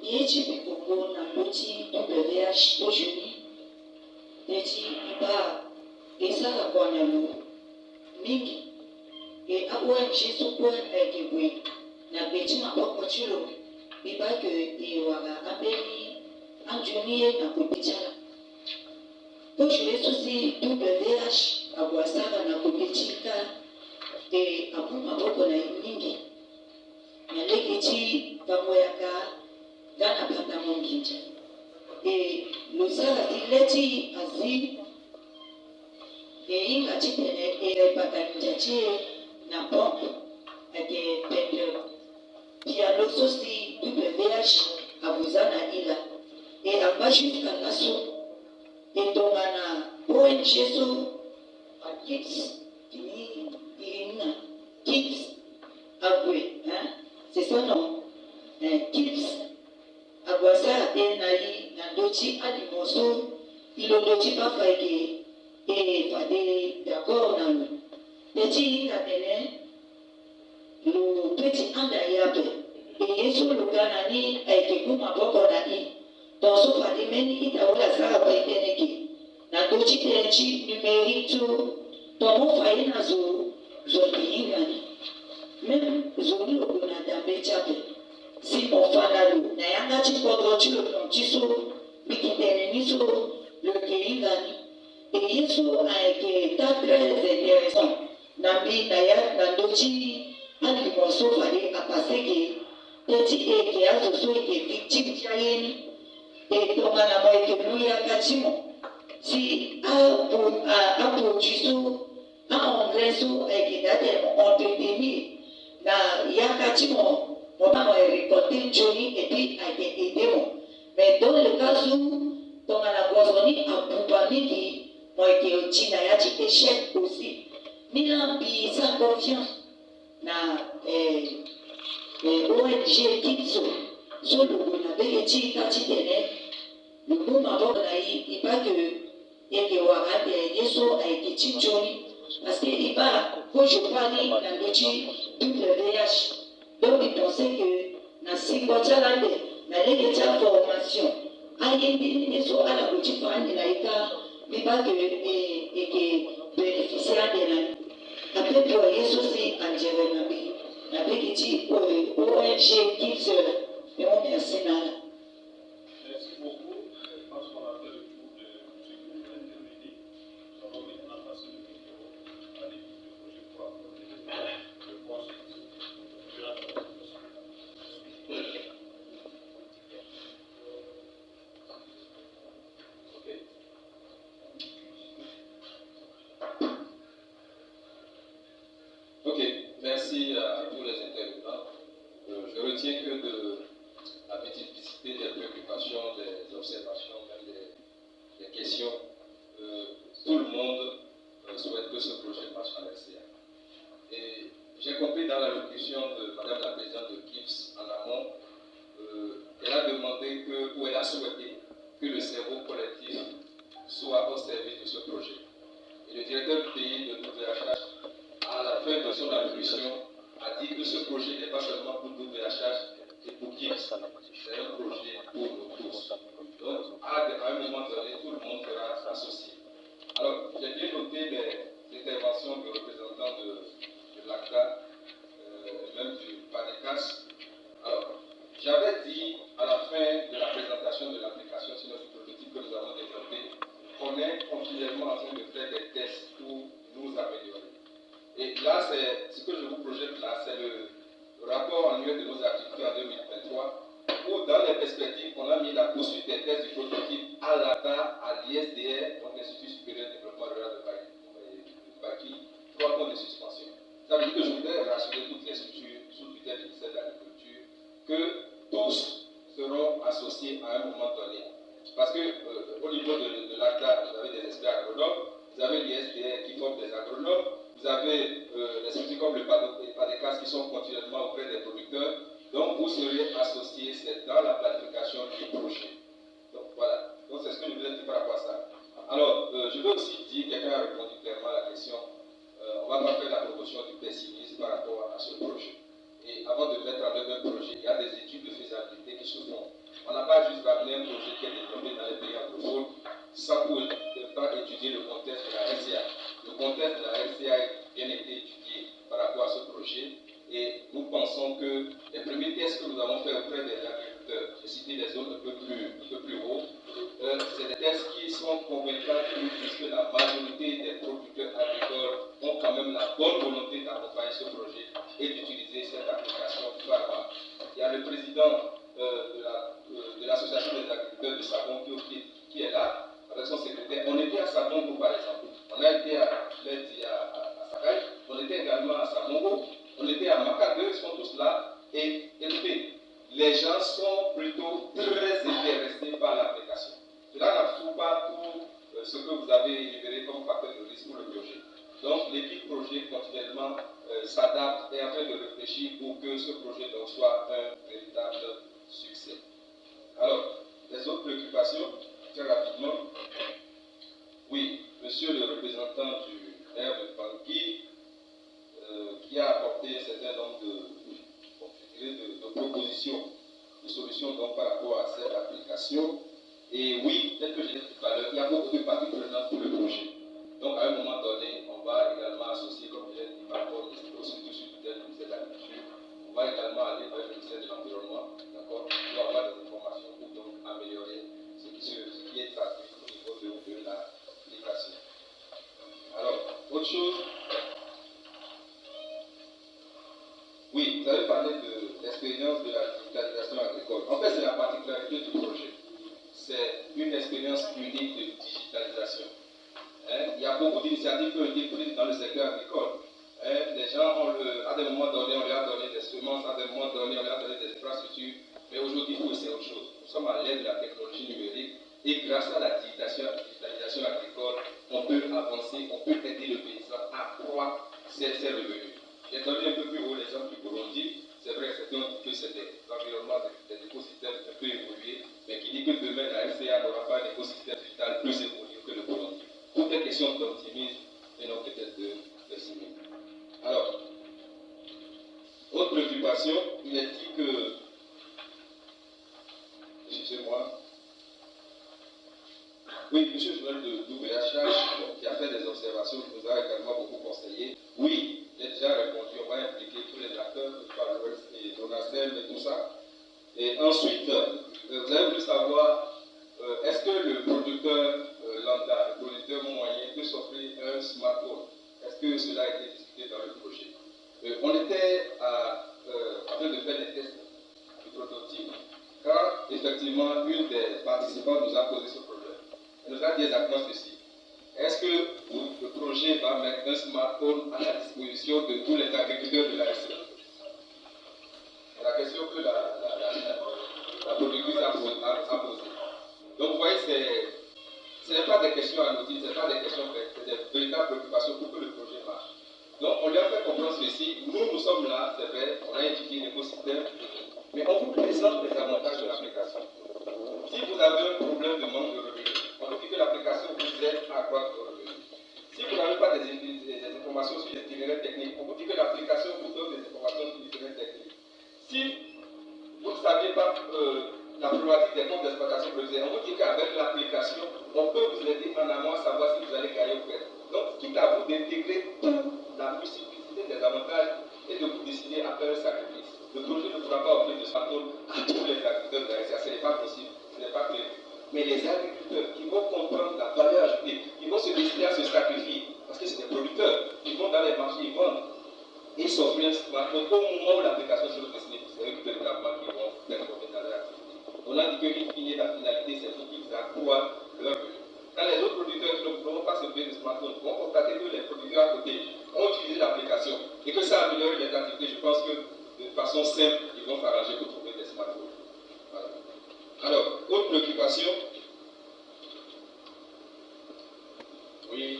Yeji Bikoko na Loti WH aujourd'hui, Yeji Iba Esa Kwanyalu Mingi, et à ONG Sokwe Ekebwe, na Betima Okochilo, Iba que Iwaga Abeni, Anjonie na Kubichala. Aujourd'hui aussi WH Abwasaka na Kubichika, et Abuma Boko na Mingi, Nalekiti Pamoyaka. Gana pata monginja. Et le Sarazileti Azi, et Inga Chipene, et Patanjachi, na pompe, et des pendeurs. Puis à l'autre aussi, WH, à Bouzana Ila, et à Bajus Kanaso, et Domana, ONG So, à Kids, Kids, Abwe, hein, c'est ça non? Kids. Aguasa et Nali, Nandochi, Alimoso, Ilondochi Pafaike, et Fade, d'accord, Nalo. Petit Katene, le petit Andayabe, et Yesu Luganani, avec Kuma Bokonani, dans ce Fade Meni, Itaola Sara Paiteneki, Nandochi Tenchi, numérique, dans mon faïe Nazo, Zoli Ingani, même Zoli Ogunada Bechape. Si on fait la loi, il y a un petit peu de chiso, le pays gani. Et Yesu a été très intéressant. Nambi Naya, Nandochi, Alimoso, fallait à passer que petit et qui a ce qui est victime Chayeni, et Tomanamo et Keluya Kachimo. Si à Chiso, à Angreso, et qui date en pandémie, na Yakachimo. On a récolté Johnny et puis a été aidé. Mais dans le cas où, dans la Guazoni, à Boubani, moi qui au Chinaya, j'ai échec aussi. Ni l'ambi, sa confiance, na ONG Kitso, sur le Bounabé et Chikatitene, le Boumabo Naï, il va que Yewara de Yeso a été Chichoni, parce qu'il va, quand je parle, dans le Chi, WH. Donc, il pensait que na Singochalande, na l'église formation, aïe, et so à la boutique de laïka, mais pas que que bénéficiaire de la. Après, pour Yesu aussi, en Jérémie, après qu'il dit ONG qui se, mais on est à Sénat. Merci beaucoup. Je pense qu'on a fait le tour de ce qui nous a intervenu. Nous allons maintenant passer le micro à l'équipe de projet pour apporter le point. Ok, merci à tous les intervenants. Je retiens que de la multiplicité des préoccupations, des observations, même des questions, tout le monde souhaite que ce projet marche à l'ECA. Et j'ai compris dans la locution de Madame la Présidente de KIPS en amont, elle a demandé ou elle a souhaité que le cerveau collectif soit au service de ce projet. Et le directeur du pays de WHH, à la fin de son allocution, a dit que ce projet n'est pas seulement pour WHH et pour KIPS, c'est un projet pour nous tous. Donc, à un moment donné, tout le monde sera associé. Alors, j'ai bien noté les interventions de représentants de l'ACTA, même du PADECAS. Alors, j'avais dit à la fin de la présentation de l'application sur notre prototype que nous avons développé qu'on est continuellement en train de faire des tests pour nous améliorer. Et là, ce que je vous projette là, c'est le rapport annuel de nos activités en 2023, où dans les perspectives, on a mis la poursuite des tests du prototype à l'ATA, à l'ISDR, donc l'Institut supérieur de développement rural de Baki, 3 points de suspension. Ça veut dire que je voudrais rassurer toutes les structures sous tutelle du ministère de l'Agriculture que tous seront associés à un moment donné. Parce que au niveau de l'ACTA, vous avez des experts agronomes, vous avez l'ISDR qui forment des agronomes, vous avez des structures comme le PADECAS qui sont continuellement auprès des producteurs. Donc vous serez associés, c'est dans la planification du projet. Donc voilà. Donc c'est ce que je voulais dire par rapport à ça. Alors, je veux aussi dire, quelqu'un a répondu clairement à la question, on va pas faire la promotion du pessimisme par rapport à ce projet. Et avant de mettre en œuvre un projet, il y a des études de faisabilité qui se font. pas juste ramener un projet qui est développé dans les pays anglophones sans pour autant étudier le contexte de la RCA. Le contexte de la RCA a bien été étudié par rapport à ce projet et nous pensons que les premiers tests que nous avons fait auprès des agriculteurs, j'ai cité des zones un peu plus hautes, c'est des tests qui sont convaincants puisque la majorité des producteurs agricoles ont quand même la bonne volonté d'accompagner ce projet et d'utiliser cette application pharma. Il y a le président de l'association des agriculteurs de Sabon qui est là, avec son secrétaire. On était à Sabongo par exemple, on a été à Sakai, on était également à Sabongo, on était à Makadeu, ils sont tous là. Et écoutez, les gens sont plutôt très intéressés par l'application. Cela n'absorbe pas tout ce que vous avez libéré comme facteur de risque pour le projet. Donc, l'EPIC projet continuellement s'adapte et est en train de réfléchir pour que ce projet donc, soit un véritable succès. Alors, les autres préoccupations, très rapidement. Oui, monsieur le représentant du maire de Bangui, qui a apporté un certain nombre de propositions, de solutions donc, par rapport à cette application. Et oui, tel que je l'ai dit tout à l'heure, il y a beaucoup de parties prenantes pour le projet. Donc, à un moment donné, on va également associer, comme je l'ai dit, par rapport au surtout sur le ministère de l'Agriculture, on va également aller vers le ministère de l'Environnement, d'accord, pour avoir des informations pour donc améliorer ce qui est traduit au niveau de l'application. Alors, autre chose. Oui, vous avez parlé de l'expérience de la digitalisation agricole. En fait, c'est la particularité du projet. C'est une expérience unique de digitalisation. Il y a beaucoup d'initiatives qui ont été prises dans le secteur agricole. Les gens, à des moments donnés, on leur a donné des semences, à des moments donnés, on leur a donné des infrastructures. Mais aujourd'hui, c'est autre chose. Nous sommes à l'ère de la technologie numérique et grâce à la digitalisation agricole, on peut avancer, on peut aider le paysan à croître ses revenus. J'ai donné un peu plus haut l'exemple du Burundi. C'est vrai que certains ont dit que c'est l'environnement des écosystèmes un peu évolué, mais qui dit que demain la FCA n'aura pas un écosystème digital plus évolué que le Burundi. Toutes les questions d'optimisme et non peut-être de pessimisme. Alors, autre préoccupation, il est dit que, excusez-moi, oui, M. Joël de WHH, qui a fait des observations, qui nous a également beaucoup conseillé. Oui, j'ai déjà répondu, on va impliquer tous les acteurs, et Donacel et tout ça. Et ensuite, vous avez voulu savoir, est-ce que le producteur lambda, le producteur moyen, peut s'offrir un smartphone? Est-ce que cela a été discuté dans le projet? On était en train de faire des tests du prototype quand effectivement une des participants nous a posé ce problème. Elle nous a dit exactement ceci. Est-ce que le projet va mettre un smartphone à la disposition de tous les agriculteurs de la RCA? C'est la question que la productrice a posée. Donc vous voyez, ce n'est pas des questions anodines, ce n'est pas des questions faites, c'est des véritables préoccupations pour que le projet marche. Donc on lui a fait comprendre ceci. Nous sommes là, c'est vrai, on a étudié l'écosystème, mais on vous présente les avantages de l'application. Si vous avez un problème de manque de revenus, on nous dit que l'application vous aide à accroître vos revenus. Si vous n'avez pas des informations sur l'itinéraire technique, on vous dit que l'application vous donne des informations sur l'itinéraire technique. Si vous ne saviez pas la problématique des comptes d'exploitation prévisionnels, on vous dit qu'avec l'application, on peut vous aider en amont à savoir si vous allez gagner ou perdre. Donc, tout à vous d'intégrer toute la multiplicité des avantages et de vous décider à faire un sacrifice. Le projet ne pourra pas offrir de smartphone à tous les agriculteurs de la RCA, ce n'est pas possible, ce n'est pas prévu. Mais les agriculteurs qui vont comprendre la valeur ajoutée, ils vont se décider à se sacrifier, parce que c'est des producteurs, ils vont dans les marchés, ils vendent, et s'offrir un smartphone au moment où l'application sera destinée, c'est eux véritablement qui vont performer dans leur activité. On a dit qu'une finalité, la finalité, c'est pour qu'ils accroissent leur revenu. Quand les autres producteurs qui ne pourront pas se payer de smartphone vont constater que les producteurs à côté ont utilisé l'application et que ça améliore les activités, je pense que de façon simple, ils vont s'arranger pour trouver des smartphones. Voilà. Alors, autre préoccupation. Oui.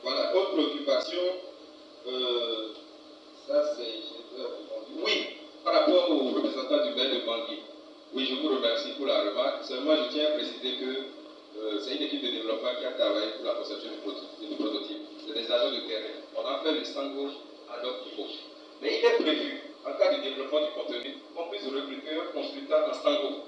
Voilà, autre préoccupation. Ça, c'est. Oui, par rapport aux représentants du maire de Bangui. Oui, je vous remercie pour la remarque. Seulement, je tiens à préciser que c'est une équipe de développement qui a travaillé pour la conception du prototype. C'est des agents de terrain. On a fait le sango à notre niveau. Mais il est prévu, en cas de développement du contenu, qu'on puisse recruter un consultant en sango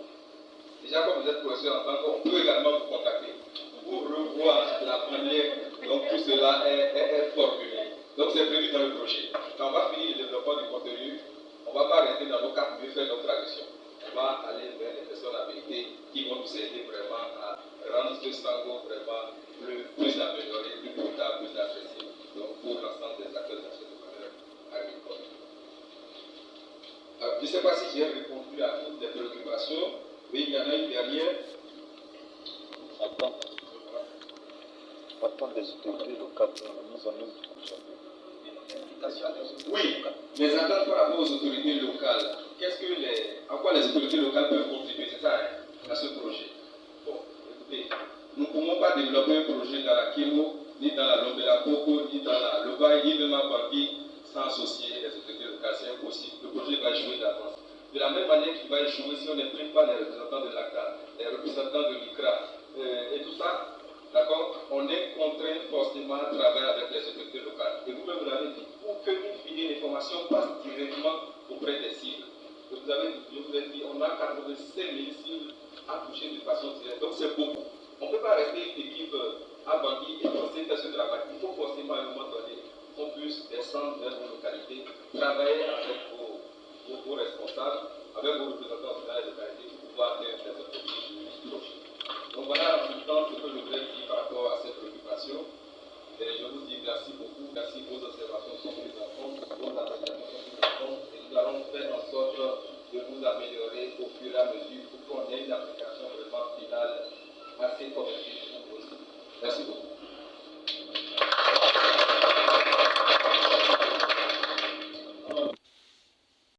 Déjà, comme vous êtes professeur en tant qu'on peut également vous contacter pour revoir la manière dont tout cela est formulé. Donc, c'est prévu dans le projet. Quand on va finir le développement du contenu, on ne va pas rester dans nos 4 mieux faire notre traduction. On va aller vers les personnes habilitées qui vont nous aider vraiment à rendre ce sango vraiment plus amélioré, plus potable, plus accessible. Donc, pour l'ensemble des acteurs de cette manière agricole. Je ne sais pas si j'ai répondu à toutes les préoccupations. Oui, il y en a une dernière. Attends des autorités locales dans la mise en œuvre du projet. Oui, les attentes par rapport aux autorités locales. En quoi les autorités locales peuvent contribuer, c'est ça, à ce projet? Bon, écoutez, nous ne pouvons pas développer un projet dans la Kimo, ni dans la Lombela Coco, ni dans la Lobaï, ni même à Bambi, sans associer les autorités locales. C'est impossible. Le projet va échouer d'avance. De la même manière qu'il va échouer si on n'imprime pas les représentants de l'ACTA, les représentants de l'ICRA, et tout ça. D'accord? On est contraint forcément à travailler avec les autorités locales. Et vous-même, vous l'avez dit, pour que une filière d'information passe directement auprès des cibles. Je vous ai dit, on a 85 000 cibles à toucher de façon directe. Donc c'est beaucoup. On ne peut pas rester une équipe à Bangui et penser faire ce travail. Il faut forcément à un moment donné qu'on puisse descendre vers vos localités, travailler avec vos responsables, avec vos représentants dans les localités pour pouvoir atteindre les objectifs du projet. Donc voilà en tout temps ce que je voulais dire par rapport à cette préoccupation. Et je vous dis merci beaucoup, merci, vos observations sont prises en compte, vos appréciations sont prises en compte, et nous allons faire en sorte de vous améliorer au fur et à mesure pour qu'on ait une application vraiment finale assez convertie pour vous aussi. Merci beaucoup.